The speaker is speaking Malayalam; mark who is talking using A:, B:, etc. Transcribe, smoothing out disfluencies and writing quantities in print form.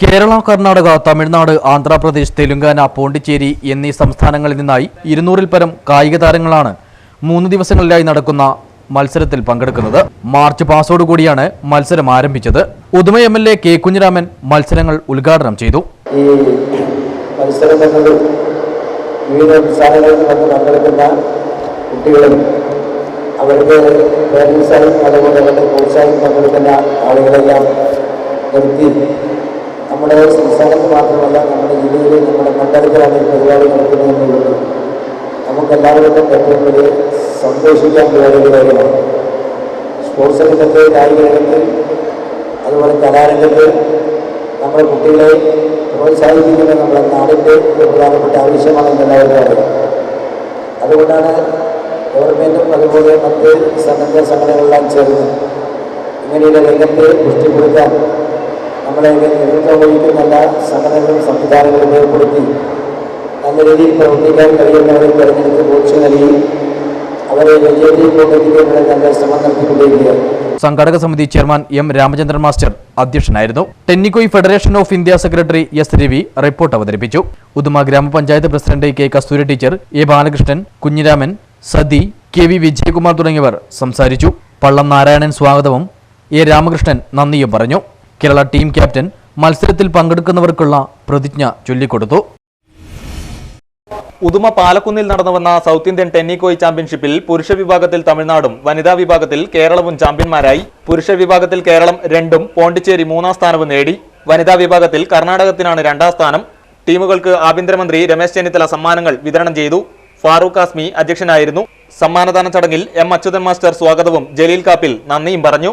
A: കേരള, കർണാടക, തമിഴ്നാട്, ആന്ധ്രാപ്രദേശ്, തെലുങ്കാന, പോണ്ടിച്ചേരി എന്നീ സംസ്ഥാനങ്ങളിൽ നിന്നായി 200-ൽ പരം കായിക താരങ്ങളാണ് 3 ദിവസങ്ങളിലായി നടക്കുന്ന മത്സരത്തിൽ പങ്കെടുക്കുന്നത്. മാർച്ച് പാസോടുകൂടിയാണ് മത്സരം ആരംഭിച്ചത്. ഉദുമ MLA കെ കുഞ്ഞിരാമൻ മത്സരങ്ങൾ ഉദ്ഘാടനം ചെയ്തു.
B: ഈ മത്സരം എന്നത് വിവിധ സംസ്ഥാനങ്ങളിൽ നിന്ന് പങ്കെടുക്കുന്ന കുട്ടികളും അവരുടെ പേരൻസായും അതുപോലെ അവരുടെ കോച്ചായും പങ്കെടുക്കുന്ന ആളുകളെല്ലാം നിർത്തി നമ്മുടെ സംസ്ഥാനത്ത് മാത്രമല്ല നമ്മുടെ ജില്ലയിൽ നമ്മുടെ മണ്ഡലത്തിലാണ് ഈ പരിപാടി നടത്തുന്നതെന്നുള്ളത് നമുക്കെല്ലാവർക്കും ഏറ്റവും വലിയ സന്തോഷിക്കാൻ കഴിയുന്ന കാര്യമാണ്. സ്പോർട്സ് രംഗത്ത്, കായിക രംഗത്ത്, അതുപോലെ കലാരംഗത്ത് നമ്മുടെ കുട്ടികളെ പ്രോത്സാഹിപ്പിക്കുന്നത് നമ്മുടെ നാടിൻ്റെ ഒരു പ്രധാനപ്പെട്ട ആവശ്യമാണെന്ന് എല്ലാവരും അറിയാം. അതുകൊണ്ടാണ് ഗവൺമെൻറ്റും അതുപോലെ മറ്റ് സന്നദ്ധ സംഘടനകളെല്ലാം ചേർന്ന് ഇങ്ങനെയുള്ള രംഗത്തെ പുഷ്ടിപ്പെടുത്താൻ നമ്മളെ നേതൃത്വം വഹിക്കുന്ന എല്ലാ സംഘടനകളും സംവിധാനങ്ങളും ഏർപ്പെടുത്തി നല്ല രീതിയിൽ പ്രവർത്തിക്കാൻ കഴിയുന്നവരെ തിരഞ്ഞെടുത്ത് കോച്ച് നൽകി അവരെ വിജയത്തിലേക്കൊണ്ടെത്തിക്കാനുള്ള നല്ല ശ്രമം നടത്തിക്കൊണ്ടിരിക്കുകയാണ്.
A: സംഘാടക സമിതി ചെയർമാൻ M. രാമചന്ദ്രൻ മാസ്റ്റർ അധ്യക്ഷനായിരുന്നു. Tennikoit federation of India secretary S. Ravi report അവതരിപ്പിച്ചു. ഉദുമ ഗ്രാമപഞ്ചായത്ത് president K. Kasthuri teacher, A. Balakrishnan, Kunhiraman, Sathi, K. V. Vijayakumar തുടങ്ങിയവർ സംസാരിച്ചു. പള്ളം നാരായണൻ സ്വാഗതവും A. രാമകൃഷ്ണൻ നന്ദിയും പറഞ്ഞു. കേരള ടീം ക്യാപ്റ്റൻ മത്സരത്തിൽ പങ്കെടുക്കുന്നവർക്കുള്ള പ്രതിജ്ഞ ചൊല്ലിക്കൊടുത്തു.
C: ഉദുമ പാലക്കുന്നിൽ നടന്നുവന്ന സൗത്ത് ഇന്ത്യൻ ടെന്നിക്കോയ് ചാമ്പ്യൻഷിപ്പിൽ പുരുഷ വിഭാഗത്തിൽ തമിഴ്നാടും വനിതാ വിഭാഗത്തിൽ കേരളവും ചാമ്പ്യന്മാരായി. പുരുഷ വിഭാഗത്തിൽ കേരളം 2ഉം പോണ്ടിച്ചേരി 3-ാം സ്ഥാനവും നേടി. വനിതാ വിഭാഗത്തിൽ കർണാടകത്തിനാണ് 2ാം സ്ഥാനം. ടീമുകൾക്ക് ആഭ്യന്തരമന്ത്രി രമേശ് ചെന്നിത്തല സമ്മാനങ്ങൾ വിതരണം ചെയ്തു. ഫാറൂഖ് ആസ്മി അധ്യക്ഷനായിരുന്നു. സമ്മാനദാന ചടങ്ങിൽ M. അച്യുതൻ മാസ്റ്റർ സ്വാഗതവും ജലീൽ കാപ്പിൽ നന്ദിയും പറഞ്ഞു.